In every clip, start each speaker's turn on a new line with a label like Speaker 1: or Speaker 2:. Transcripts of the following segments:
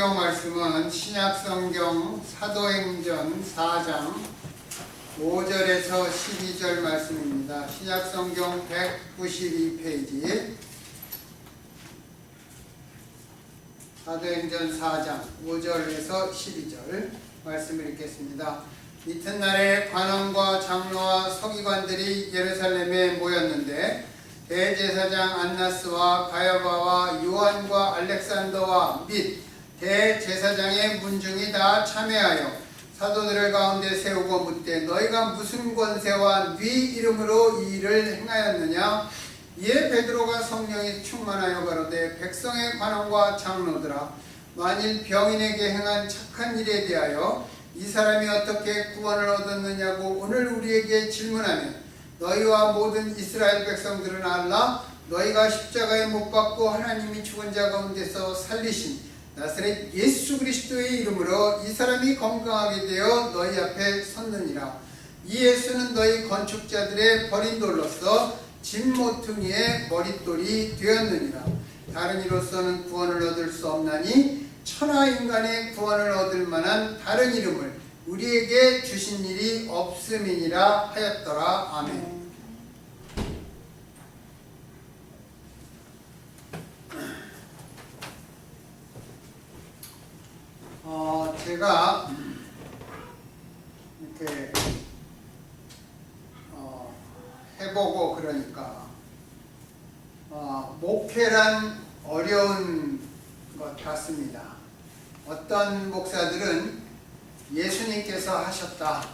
Speaker 1: 성경 말씀은 신약성경 사도행전 4장 5절에서 12절 말씀입니다. 신약성경 192페이지 사도행전 4장 5절에서 12절 말씀을 읽겠습니다. 이튿날에 관원과 장로와 서기관들이 예루살렘에 모였는데 대제사장 안나스와 가야바와 요한과 알렉산더와 및 대제사장의 문중이 다 참여하여 사도들을 가운데 세우고 묻되 너희가 무슨 권세와 네 이름으로 이 일을 행하였느냐? 이에 베드로가 성령이 충만하여 가로되 백성의 관원과 장로들아, 만일 병인에게 행한 착한 일에 대하여 이 사람이 어떻게 구원을 얻었느냐고 오늘 우리에게 질문하면 너희와 모든 이스라엘 백성들은 알라. 너희가 십자가에 못 박고 하나님이 죽은 자 가운데서 살리신 나사렛 예수 그리스도의 이름으로 이 사람이 건강하게 되어 너희 앞에 섰느니라. 이 예수는 너희 건축자들의 버린 돌로서 집 모퉁이의 머릿돌이 되었느니라. 다른 이로서는 구원을 얻을 수 없나니 천하 인간의 구원을 얻을 만한 다른 이름을 우리에게 주신 일이 없음이니라 하였더라. 아멘. 제가 이렇게 해보고 그러니까 목회란 어려운 것 같습니다. 어떤 목사들은 예수님께서 하셨다,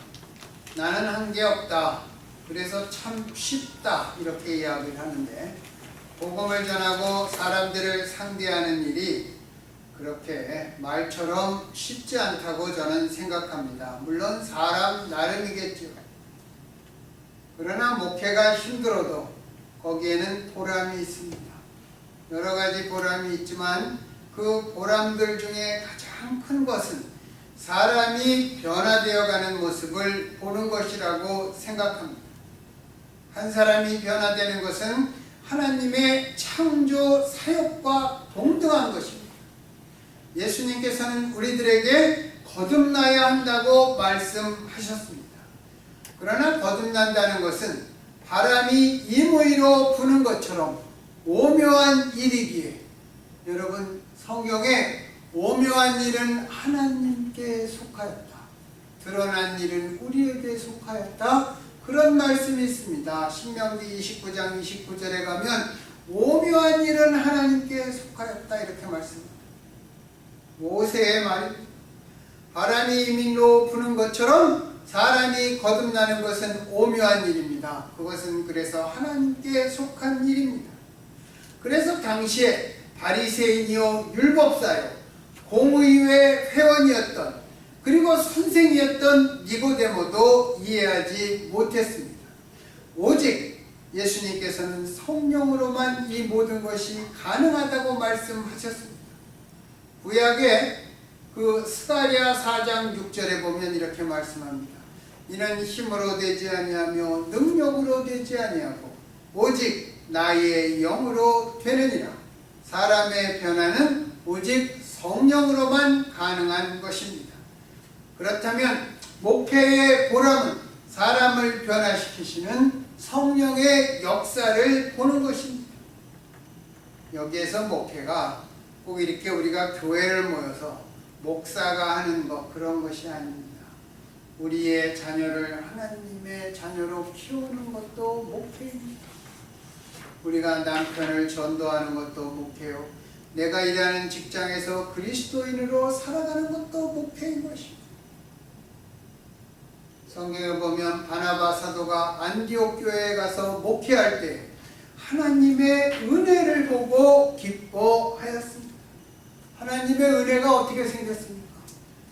Speaker 1: 나는 한 게 없다, 그래서 참 쉽다 이렇게 이야기를 하는데, 복음을 전하고 사람들을 상대하는 일이 그렇게 말처럼 쉽지 않다고 저는 생각합니다. 물론 사람 나름이겠죠. 그러나 목회가 힘들어도 거기에는 보람이 있습니다. 여러 가지 보람이 있지만 그 보람들 중에 가장 큰 것은 사람이 변화되어가는 모습을 보는 것이라고 생각합니다. 한 사람이 변화되는 것은 하나님의 창조 사역과 동등한 것입니다. 예수님께서는 우리들에게 거듭나야 한다고 말씀하셨습니다. 그러나 거듭난다는 것은 바람이 임의로 부는 것처럼 오묘한 일이기에, 여러분, 성경에 오묘한 일은 하나님께 속하였다, 드러난 일은 우리에게 속하였다, 그런 말씀이 있습니다. 신명기 29장 29절에 가면 오묘한 일은 하나님께 속하였다 이렇게 말씀합니다. 모세의 말입니다. 바람이 임의로 부는 것처럼 사람이 거듭나는 것은 오묘한 일입니다. 그것은 그래서 하나님께 속한 일입니다. 그래서 당시에 바리새인이요 율법사요 공의회 회원이었던, 그리고 선생이었던 니고데모도 이해하지 못했습니다. 오직 예수님께서는 성령으로만 이 모든 것이 가능하다고 말씀하셨습니다. 구약의 그 스가랴 4장 6절에 보면 이렇게 말씀합니다. 이는 힘으로 되지 아니하며 능력으로 되지 아니하고 오직 나의 영으로 되느니라. 사람의 변화는 오직 성령으로만 가능한 것입니다. 그렇다면 목회의 보람은 사람을 변화시키시는 성령의 역사를 보는 것입니다. 여기에서 목회가 꼭 이렇게 우리가 교회를 모여서 목사가 하는 것, 그런 것이 아닙니다. 우리의 자녀를 하나님의 자녀로 키우는 것도 목회입니다. 우리가 남편을 전도하는 것도 목회요, 내가 일하는 직장에서 그리스도인으로 살아가는 것도 목회인 것입니다. 성경에 보면 바나바 사도가 안디옥 교회에 가서 목회할 때 하나님의 은혜를 보고 기뻐하였습니다. 하나님의 은혜가 어떻게 생겼습니까?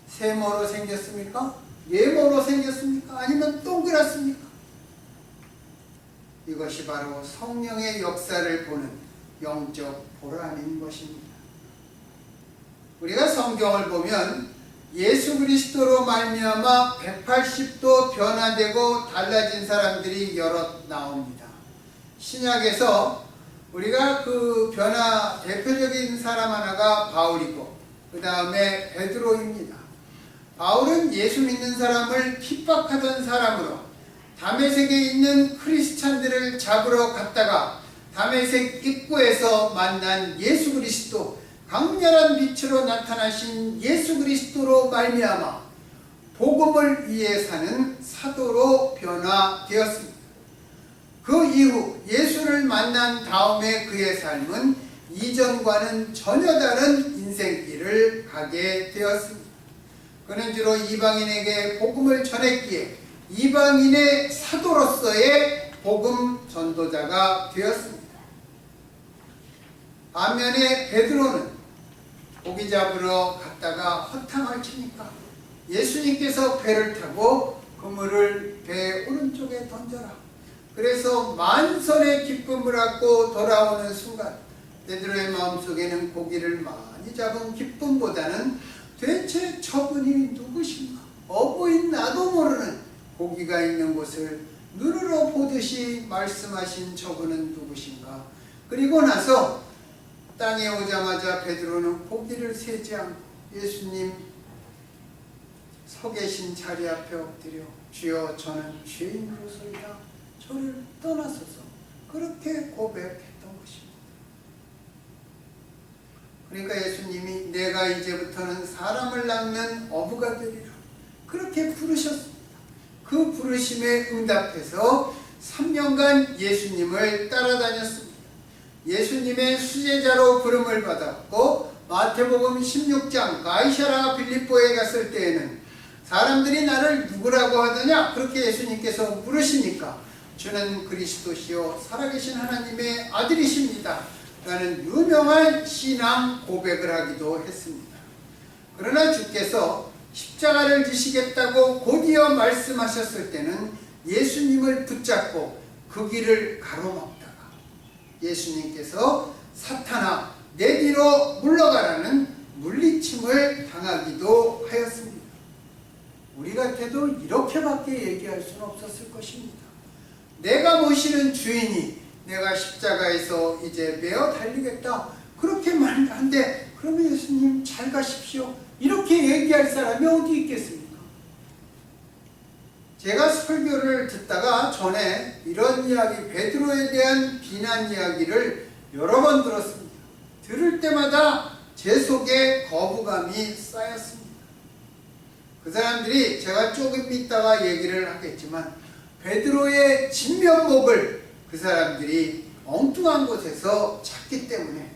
Speaker 1: 세모로 생겼습니까? 네모로 생겼습니까? 아니면 동그랗습니까? 이것이 바로 성령의 역사를 보는 영적 보람인 것입니다. 우리가 성경을 보면 예수 그리스도로 말미암아 180도 변화되고 달라진 사람들이 여럿 나옵니다. 신약에서 우리가 그 변화 대표적인 사람 하나가 바울이고, 그 다음에 베드로입니다. 바울은 예수 믿는 사람을 핍박하던 사람으로 다메섹에 있는 크리스찬들을 잡으러 갔다가 다메섹 입구에서 만난 예수 그리스도, 강렬한 빛으로 나타나신 예수 그리스도로 말미암아 복음을 위해 사는 사도로 변화되었습니다. 그 이후 예수를 만난 다음에 그의 삶은 이전과는 전혀 다른 인생길을 가게 되었습니다. 그는 주로 이방인에게 복음을 전했기에 이방인의 사도로서의 복음 전도자가 되었습니다. 반면에 베드로는 고기 잡으러 갔다가 허탕을 치니까 예수님께서 배를 타고 그물을 배 오른쪽에 던져라. 그래서 만선의 기쁨을 얻고 돌아오는 순간 베드로의 마음속에는 고기를 많이 잡은 기쁨보다는 대체 저분이 누구신가? 어부인 나도 모르는 고기가 있는 곳을 눈으로 보듯이 말씀하신 저분은 누구신가? 그리고 나서 땅에 오자마자 베드로는 고기를 세지 않고 예수님 서 계신 자리 앞에 엎드려 주여 저는 죄인으로소이다. 저를 떠나소서. 그렇게 고백했던 것입니다. 그러니까 예수님이 내가 이제부터는 사람을 낚는 어부가 되리라. 그렇게 부르셨습니다. 그 부르심에 응답해서 3년간 예수님을 따라다녔습니다. 예수님의 수제자로 부름을 받았고 마태복음 16장 가이사랴 빌립보에 갔을 때에는 사람들이 나를 누구라고 하더냐? 그렇게 예수님께서 물으시니까 주는 그리스도시요 살아계신 하나님의 아들이십니다 라는 유명한 신앙 고백을 하기도 했습니다. 그러나 주께서 십자가를 지시겠다고 곧이어 말씀하셨을 때는 예수님을 붙잡고 그 길을 가로막다가 예수님께서 사탄아 내 뒤로 물러가라는 물리침을 당하기도 하였습니다. 우리 같아도 이렇게밖에 얘기할 수는 없었을 것입니다. 내가 모시는 주인이 내가 십자가에서 이제 매어 달리겠다 그렇게 말한데 그러면 예수님 잘 가십시오 이렇게 얘기할 사람이 어디 있겠습니까? 제가 설교를 듣다가 전에 이런 이야기 베드로에 대한 비난 이야기를 여러 번 들었습니다. 들을 때마다 제 속에 거부감이 쌓였습니다. 그 사람들이 제가 조금 있다가 얘기를 하겠지만 베드로의 진면목을 그 사람들이 엉뚱한 곳에서 찾기 때문에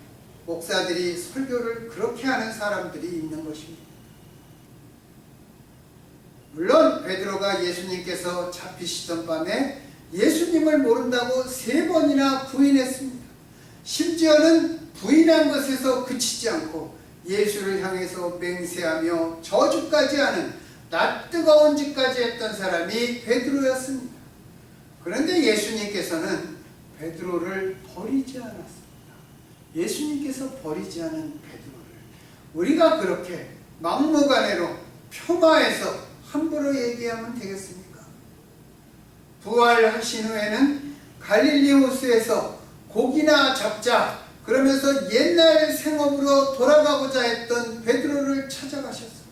Speaker 1: 목사들이 설교를 그렇게 하는 사람들이 있는 것입니다. 물론 베드로가 예수님께서 잡히시던 밤에 예수님을 모른다고 3번이나 부인했습니다. 심지어는 부인한 것에서 그치지 않고 예수를 향해서 맹세하며 저주까지 하는 낯뜨거운 짓까지 했던 사람이 베드로였습니다. 그런데 예수님께서는 베드로를 버리지 않았습니다. 예수님께서 버리지 않은 베드로를 우리가 그렇게 막무가내로 폄하해서 함부로 얘기하면 되겠습니까? 부활하신 후에는 갈릴리 호수에서 고기나 잡자 그러면서 옛날 생업으로 돌아가고자 했던 베드로를 찾아가셨습니다.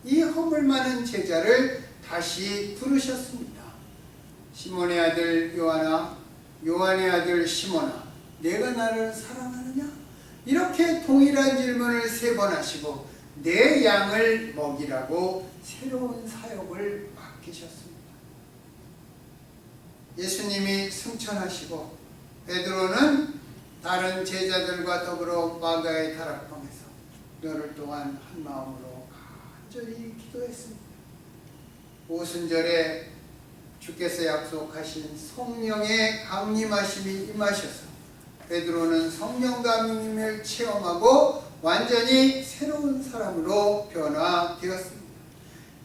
Speaker 1: 이 허물 많은 제자를 다시 부르셨습니다. 시몬의 아들 요한아, 요한의 아들 시몬아, 내가 나를 사랑하느냐? 이렇게 동일한 질문을 3번 하시고 내 양을 먹이라고 새로운 사역을 맡기셨습니다. 예수님이 승천하시고 베드로는 다른 제자들과 더불어 마가의 다락방에서 열흘 동안 한 마음으로 간절히 기도했습니다. 오순절에 주께서 약속하신 성령의 강림하심이 임하셔서 베드로는 성령 강림을 체험하고 완전히 새로운 사람으로 변화되었습니다.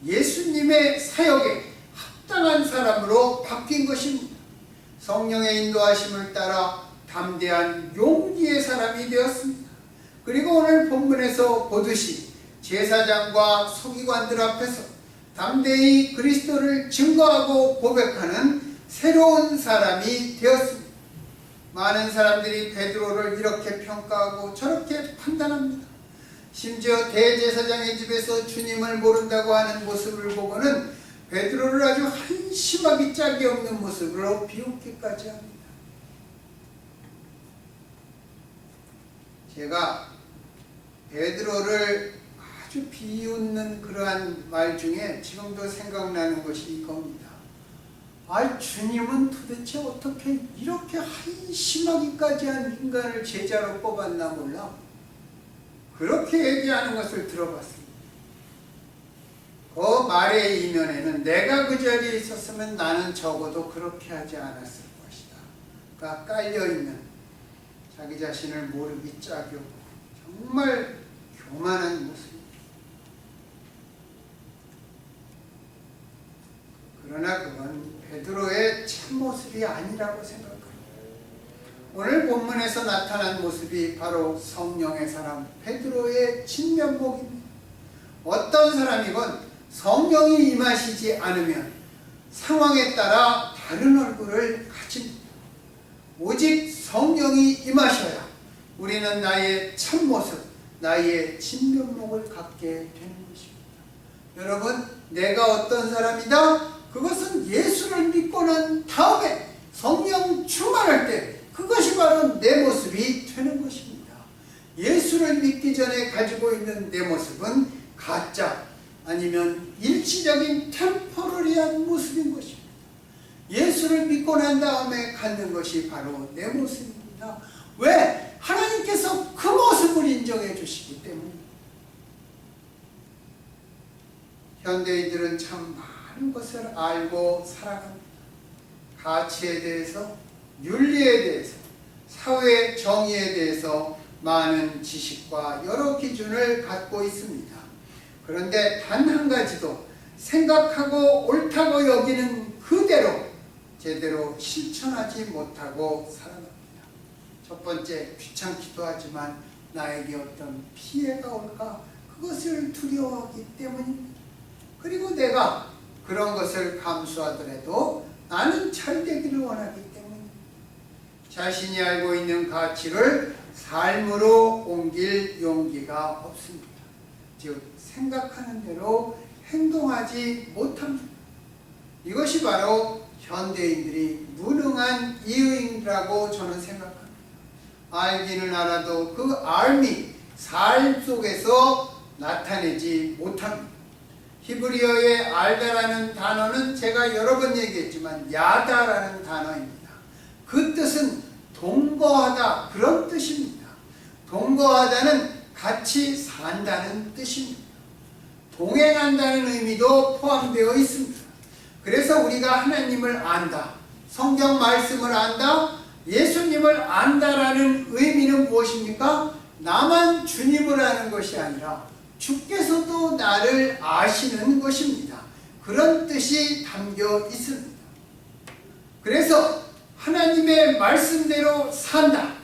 Speaker 1: 예수님의 사역에 합당한 사람으로 바뀐 것입니다. 성령의 인도하심을 따라 담대한 용기의 사람이 되었습니다. 그리고 오늘 본문에서 보듯이 제사장과 서기관들 앞에서 담대히 그리스도를 증거하고 고백하는 새로운 사람이 되었습니다. 많은 사람들이 베드로를 이렇게 평가하고 저렇게 판단합니다. 심지어 대제사장의 집에서 주님을 모른다고 하는 모습을 보고는 베드로를 아주 한심하기 짝이 없는 모습으로 비웃기까지 합니다. 제가 베드로를 아주 비웃는 그러한 말 중에 지금도 생각나는 것이 이겁니다. 주님은 도대체 어떻게 이렇게 한심하기까지 한 인간을 제자로 뽑았나 몰라. 그렇게 얘기하는 것을 들어봤습니다. 그 말의 이면에는 내가 그 자리에 있었으면 나는 적어도 그렇게 하지 않았을 것이다. 그러니까 깔려있는 자기 자신을 모르기 짝이 없고 정말 교만한 모습입니다. 그러나 그건 베드로의 참모습이 아니라고 생각합니다. 오늘 본문에서 나타난 모습이 바로 성령의 사람 베드로의 진면목입니다. 어떤 사람이건 성령이 임하시지 않으면 상황에 따라 다른 얼굴을 가집니다. 오직 성령이 임하셔야 우리는 나의 참모습, 나의 진면목을 갖게 되는 것입니다. 여러분, 내가 어떤 사람이다? 그것은 예수를 믿고 난 다음에 성령 충만할 때 그것이 바로 내 모습이 되는 것입니다. 예수를 믿기 전에 가지고 있는 내 모습은 가짜 아니면 일시적인 템포러리한 모습인 것입니다. 예수를 믿고 난 다음에 갖는 것이 바로 내 모습입니다. 왜? 하나님께서 그 모습을 인정해 주시기 때문입니다. 현대인들은 참 많은 것을 알고 살아갑니다. 가치에 대해서, 윤리에 대해서, 사회 정의에 대해서 많은 지식과 여러 기준을 갖고 있습니다. 그런데 단 한 가지도 생각하고 옳다고 여기는 그대로 제대로 실천하지 못하고 살아갑니다. 첫 번째, 귀찮기도 하지만 나에게 어떤 피해가 올까 그것을 두려워하기 때문입니다. 그리고 내가 그런 것을 감수하더라도 나는 잘 되기를 원하기 때문입니다. 자신이 알고 있는 가치를 삶으로 옮길 용기가 없습니다. 즉 생각하는 대로 행동하지 못합니다. 이것이 바로 현대인들이 무능한 이유라고 저는 생각합니다. 알기는 알아도 그 알미 삶 속에서 나타내지 못합니다. 히브리어의 알다라는 단어는 제가 여러 번 얘기했지만 야다라는 단어입니다. 그 뜻은 동거하다 그런 뜻입니다. 동거하다는 같이 산다는 뜻입니다. 동행한다는 의미도 포함되어 있습니다. 그래서 우리가 하나님을 안다, 성경 말씀을 안다, 예수님을 안다라는 의미는 무엇입니까? 나만 주님을 아는 것이 아니라 주께서도 나를 아시는 것입니다. 그런 뜻이 담겨 있습니다. 그래서 하나님의 말씀대로 산다,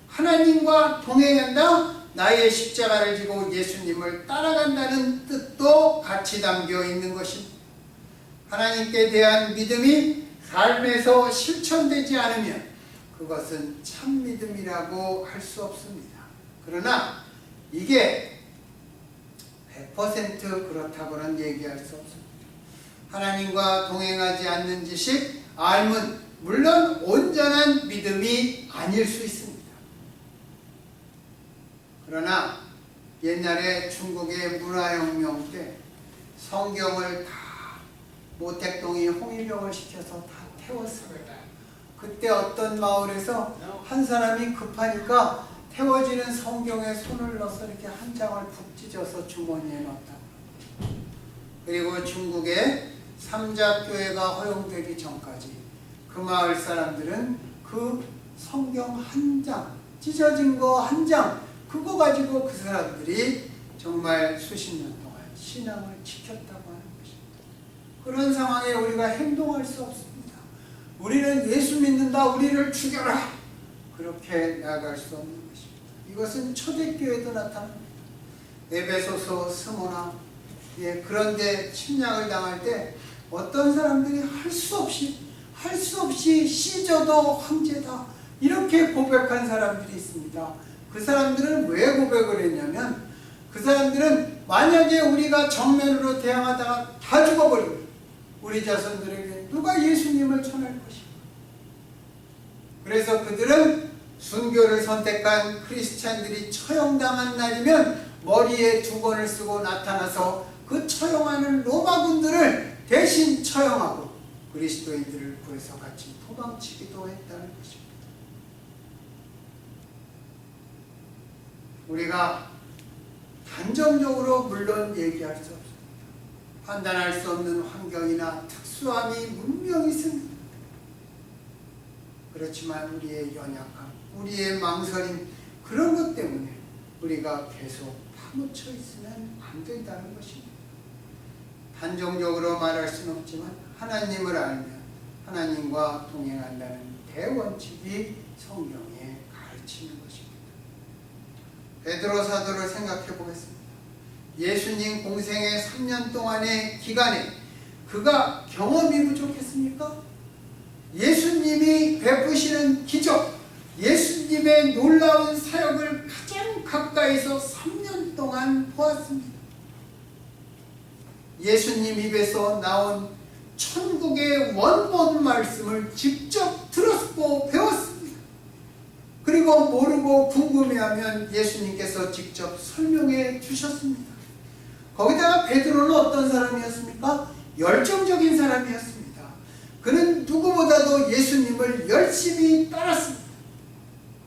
Speaker 1: 하나님과 동행한다, 나의 십자가를 지고 예수님을 따라간다는 뜻도 같이 담겨 있는 것입니다. 하나님께 대한 믿음이 삶에서 실천되지 않으면 그것은 참 믿음이라고 할 수 없습니다. 그러나 이게 100% 그렇다고는 얘기할 수 없습니다. 하나님과 동행하지 않는 지식, 알문, 물론 온전한 믿음이 아닐 수 있습니다. 그러나 옛날에 중국의 문화혁명 때 성경을 다 모택동이 홍위병을 시켜서 다 태웠습니다. 그때 어떤 마을에서 한 사람이 급하니까 태워지는 성경에 손을 넣어서 이렇게 한 장을 푹 찢어서 주머니에 넣었다. 그리고 중국의 삼자교회가 허용되기 전까지 그 마을 사람들은 그 성경 한 장, 찢어진 거 한 장, 그거 가지고 그 사람들이 정말 수십 년 동안 신앙을 지켰다고 하는 것입니다. 그런 상황에 우리가 행동할 수 없습니다. 우리는 예수 믿는다, 우리를 죽여라, 그렇게 나아갈 수 없는 것입니다. 이것은 초대교회도 나타납니다. 에베소서, 스모나, 그런데 침략을 당할 때 어떤 사람들이 할 수 없이 시저도 황제다 이렇게 고백한 사람들이 있습니다. 그 사람들은 왜 고백을 했냐면 그 사람들은 만약에 우리가 정면으로 대항하다가 다 죽어버리면 우리 자손들에게 누가 예수님을 전할 것인가? 그래서 그들은 순교를 선택한 크리스찬들이 처형당한 날이면 머리에 두건을 쓰고 나타나서 그 처형하는 로마군들을 대신 처형하고 그리스도인들을 구해서 같이 도망치기도 했다는 것입니다. 우리가 단정적으로 물론 얘기할 수 없습니다. 판단할 수 없는 환경이나 특수함이 분명히 있습니다. 그렇지만 우리의 연약함, 우리의 망설임, 그런 것 때문에 우리가 계속 파묻혀 있으면 안 된다는 것입니다. 단정적으로 말할 수는 없지만 하나님을 알면 하나님과 동행한다는 대원칙이 성경에 가르치는 것입니다. 베드로 사도를 생각해 보겠습니다. 예수님 공생의 3년 동안의 기간에 그가 경험이 부족했습니까? 예수님이 베푸시는 기적, 예수님의 놀라운 사역을 가장 가까이서 3년 동안 보았습니다. 예수님 입에서 나온 천국의 원본 말씀을 직접 들었고 배웠습니다. 그리고 모르고 궁금해하면 예수님께서 직접 설명해 주셨습니다. 거기다가 베드로는 어떤 사람이었습니까? 열정적인 사람이었습니다. 그는 누구보다도 예수님을 열심히 따랐습니다.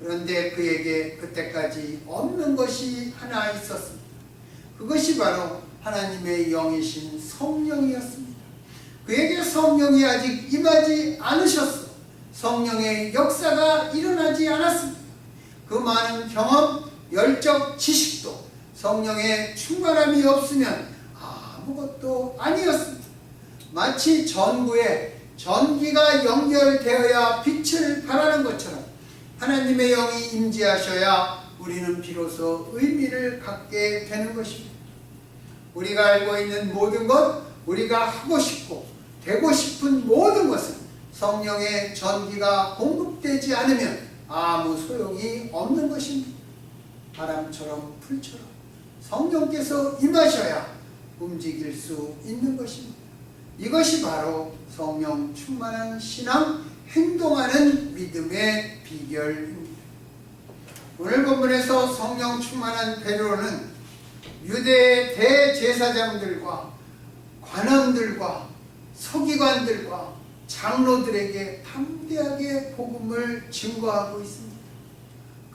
Speaker 1: 그런데 그에게 그때까지 없는 것이 하나 있었습니다. 그것이 바로 하나님의 영이신 성령이었습니다. 그에게 성령이 아직 임하지 않으셨어. 성령의 역사가 일어나지 않았습니다. 그 많은 경험, 열정, 지식도 성령의 충만함이 없으면 아무것도 아니었습니다. 마치 전구에 전기가 연결되어야 빛을 발하는 것처럼 하나님의 영이 임재하셔야 우리는 비로소 의미를 갖게 되는 것입니다. 우리가 알고 있는 모든 것, 우리가 하고 싶고 되고 싶은 모든 것은 성령의 전기가 공급되지 않으면 아무 소용이 없는 것입니다. 바람처럼 풀처럼 성령께서 임하셔야 움직일 수 있는 것입니다. 이것이 바로 성령 충만한 신앙, 행동하는 믿음의 비결입니다. 오늘 본문에서 성령 충만한 베드로는 유대의 대제사장들과 관원들과 서기관들과 장로들에게 담대하게 복음을 증거하고 있습니다.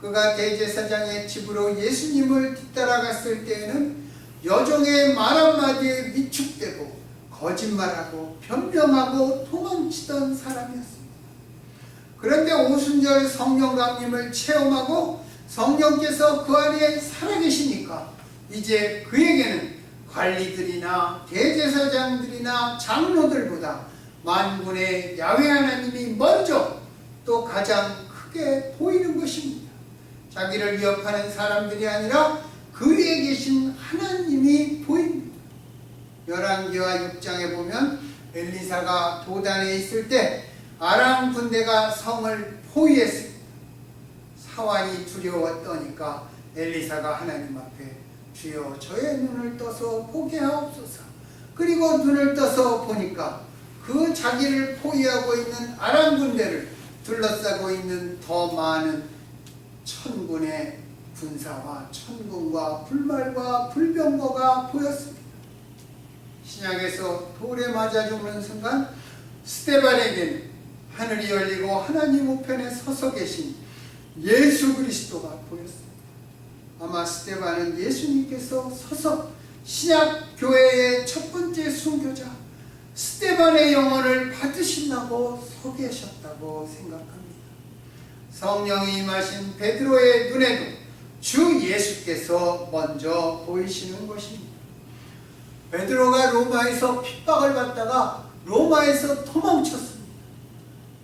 Speaker 1: 그가 대제사장의 집으로 예수님을 뒤따라갔을 때에는 여종의 말 한마디에 위축되고 거짓말하고 변명하고 도망치던 사람이었습니다. 그런데 오순절 성령 강림을 체험하고 성령께서 그 안에 살아계시니까 이제 그에게는 관리들이나 대제사장들이나 장로들보다 만군의 야훼 하나님이 먼저 또 가장 크게 보이는 것입니다. 자기를 위협하는 사람들이 아니라 그 위에 계신 하나님이 보입니다. 열왕기와 6장에 보면 엘리사가 도단에 있을 때 아람 군대가 성을 포위했습니다. 사환이 두려워 떠니까 엘리사가 하나님 앞에 주여 저의 눈을 떠서 보게 하옵소서. 그리고 눈을 떠서 보니까 그 자기를 포위하고 있는 아람 군대를 둘러싸고 있는 더 많은 천군의 군사와 천군과 불말과 불병거가 보였습니다. 신약에서 돌에 맞아 죽는 순간 스데반에게는 하늘이 열리고 하나님 우편에 서서 계신 예수 그리스도가 보였습니다. 아마 스데반은 예수님께서 서서 신약 교회의 첫 번째 순교자 스데반의 영혼을 받으신다고 서 계셨다고 생각합니다. 성령이 임하신 베드로의 눈에도 주 예수께서 먼저 보이시는 것입니다. 베드로가 로마에서 핍박을 받다가 로마에서 도망쳤습니다.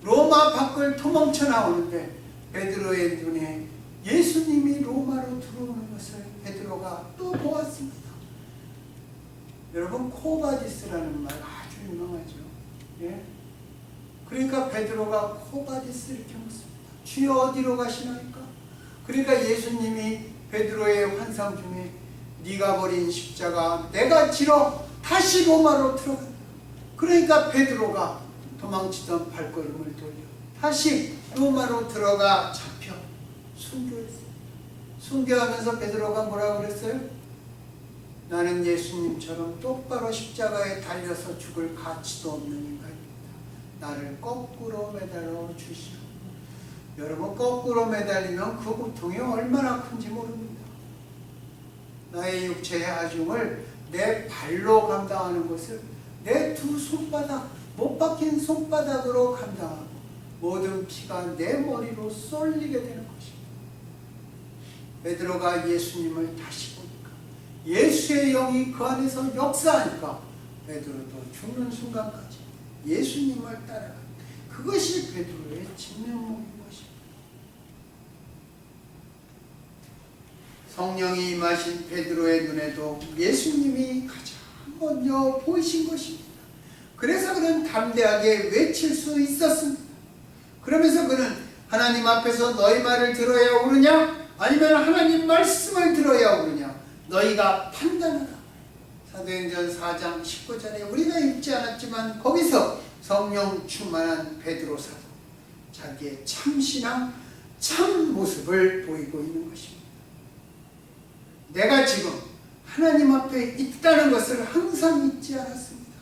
Speaker 1: 로마 밖을 도망쳐 나오는데 베드로의 눈에 예수님이 로마로 들어오는 것을 베드로가 또 보았습니다. 여러분, 코바디스라는 말 아주 유명하죠. 예? 그러니까 베드로가 코바디스를 이렇게 묻습니다. 주여 어디로 가시나이까? 그러니까 예수님이 베드로의 환상 중에 네가 버린 십자가 내가 지러 다시 로마로 들어간다. 그러니까 베드로가 도망치던 발걸음을 돌려 다시 로마로 들어가 잡혀 순교했어요. 순교하면서 베드로가 뭐라고 그랬어요? 나는 예수님처럼 똑바로 십자가에 달려서 죽을 가치도 없는 인간입니다. 나를 거꾸로 매달아 주시오. 여러분, 거꾸로 매달리면 그 고통이 얼마나 큰지 모릅니다. 나의 육체의 아중을 내 발로 감당하는 것을 내 두 손바닥, 못 박힌 손바닥으로 감당하고 모든 피가 내 머리로 쏠리게 되는 것입니다. 베드로가 예수님을 다시 보니까 예수의 영이 그 안에서 역사하니까 베드로도 죽는 순간까지 예수님을 따라가. 그것이 베드로의 진면목인 것입니다. 성령이 임하신 베드로의 눈에도 예수님이 가장 먼저 보이신 것입니다. 그래서 그는 담대하게 외칠 수 있었습니다. 그러면서 그는 하나님 앞에서 너희 말을 들어야 오르냐? 아니면 하나님 말씀을 들어야 오르냐? 너희가 판단하라. 사도행전 4장 19절에 우리가 읽지 않았지만 거기서 성령 충만한 베드로 사도 자기의 참신한 참 모습을 보이고 있는 것입니다. 내가 지금 하나님 앞에 있다는 것을 항상 잊지 않았습니다.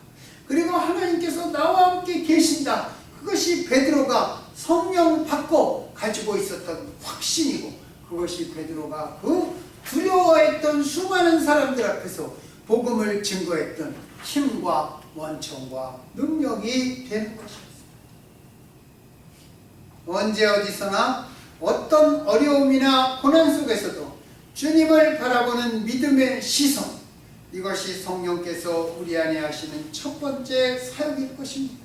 Speaker 1: 그리고 하나님께서 나와 함께 계신다. 그것이 베드로가 성령 받고 가지고 있었던 확신이고, 그것이 베드로가 그 두려워했던 수많은 사람들 앞에서 복음을 증거했던 힘과 원천과 능력이 되는 것이었습니다. 언제 어디서나 어떤 어려움이나 고난 속에서도 주님을 바라보는 믿음의 시선, 이것이 성령께서 우리 안에 하시는 첫 번째 사역일 것입니다.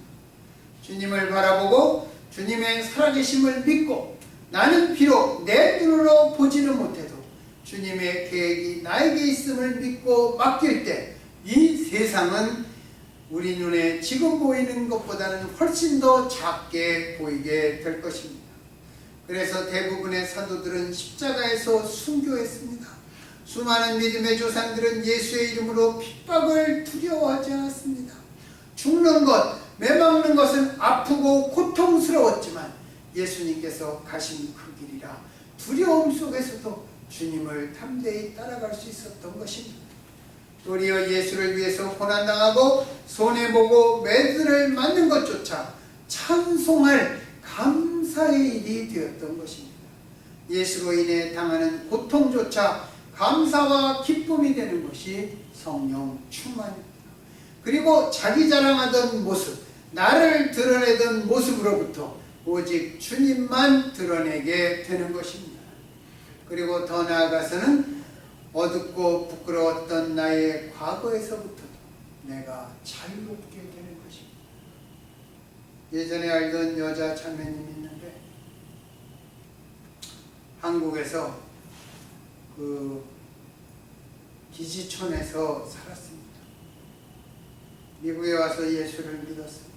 Speaker 1: 주님을 바라보고 주님의 살아계심을 믿고, 나는 비록 내 눈으로 보지는 못해도 주님의 계획이 나에게 있음을 믿고 맡길 때 이 세상은 우리 눈에 지금 보이는 것보다는 훨씬 더 작게 보이게 될 것입니다. 그래서 대부분의 사도들은 십자가에서 순교했습니다. 수많은 믿음의 조상들은 예수의 이름으로 핍박을 두려워하지 않았습니다. 죽는 것, 매맞는 것은 아프고 고통스러웠지만 예수님께서 가신 그 길이라 두려움 속에서도 주님을 담대히 따라갈 수 있었던 것입니다. 도리어 예수를 위해서 고난당하고 손해보고 매듭을 맞는 것조차 찬송할 감사의 일이 되었던 것입니다. 예수로 인해 당하는 고통조차 감사와 기쁨이 되는 것이 성령 충만입니다. 그리고 자기 자랑하던 모습, 나를 드러내던 모습으로부터 오직 주님만 드러내게 되는 것입니다. 그리고 더 나아가서는 어둡고 부끄러웠던 나의 과거에서부터도 내가 자유롭게 되는 것입니다. 예전에 알던 여자 자매님이 있는데 한국에서 그 기지촌에서 살았습니다. 미국에 와서 예수를 믿었습니다.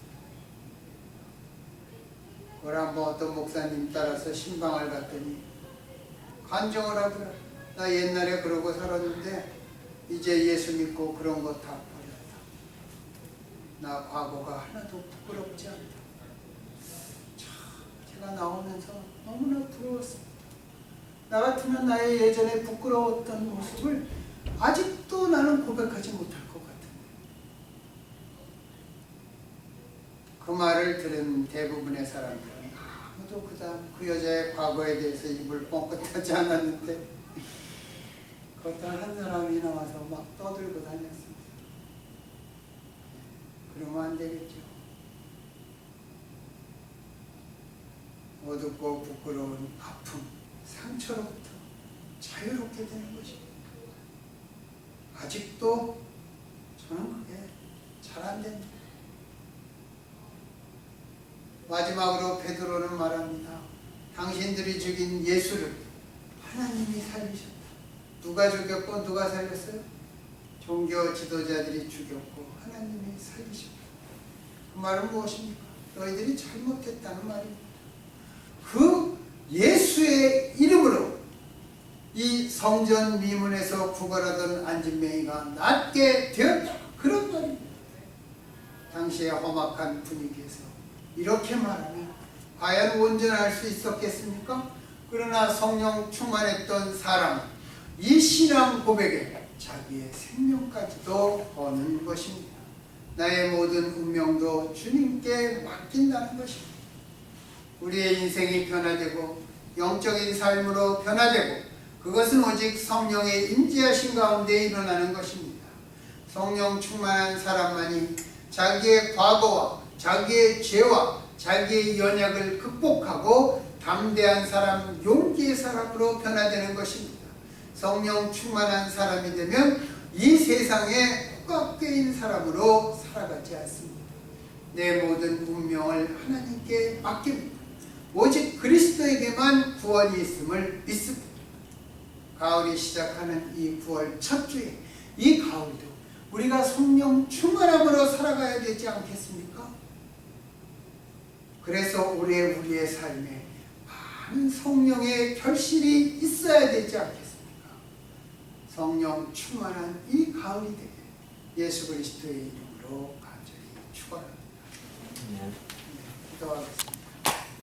Speaker 1: 그걸 한번 어떤 목사님 따라서 신방을 갔더니 간증을 하더라고요. 나 옛날에 그러고 살았는데 이제 예수 믿고 그런 거 다 버렸다. 나 과거가 하나도 부끄럽지 않다. 제가 나오면서 너무나 부러웠습니다. 나 같으면 나의 예전에 부끄러웠던 모습을 아직도 나는 고백하지 못할 것 같은데, 그 말을 들은 대부분의 사람들은 아무도 그 여자의 과거에 대해서 입을 뻥끗하지 않았는데 어떤 한 사람이 나와서 막 떠들고 다녔습니다. 그러면 안 되겠죠. 어둡고 부끄러운 아픔, 상처로부터 자유롭게 되는 것입니다. 아직도 저는 그게 잘 안 됩니다. 마지막으로 베드로는 말합니다. 당신들이 죽인 예수를 하나님이 살리셨다. 누가 죽였고 누가 살렸어요? 종교 지도자들이 죽였고 하나님이 살리셨다. 그 말은 무엇입니까? 너희들이 잘못했다는 말입니다. 그 예수의 이름으로 이 성전 미문에서 구걸하던 안진뱅이가 낫게 되었다. 그런 말입니다. 당시의 험악한 분위기에서 이렇게 말하면 과연 온전할 수 있었겠습니까? 그러나 성령 충만했던 사람은 이 신앙 고백에 자기의 생명까지도 거는 것입니다. 나의 모든 운명도 주님께 맡긴다는 것입니다. 우리의 인생이 변화되고 영적인 삶으로 변화되고 그것은 오직 성령의 임재하신 가운데 일어나는 것입니다. 성령 충만한 사람만이 자기의 과거와 자기의 죄와 자기의 연약을 극복하고 담대한 사람, 용기의 사람으로 변화되는 것입니다. 성령 충만한 사람이 되면 이 세상에 꽉껴인 사람으로 살아가지 않습니다. 내 모든 운명을 하나님께 맡깁니다. 오직 그리스도에게만 구원이 있음을 믿습니다. 가을이 시작하는 이 9월 첫 주에 이 가을도 우리가 성령 충만함으로 살아가야 되지 않겠습니까? 그래서 올해 우리의 삶에 많은 성령의 결실이 있어야 되지 않겠습니까? 성령 충만한 이 가을이 되게 예수 그리스도의 이름으로 간절히 축원합니다. 기도하겠습니다.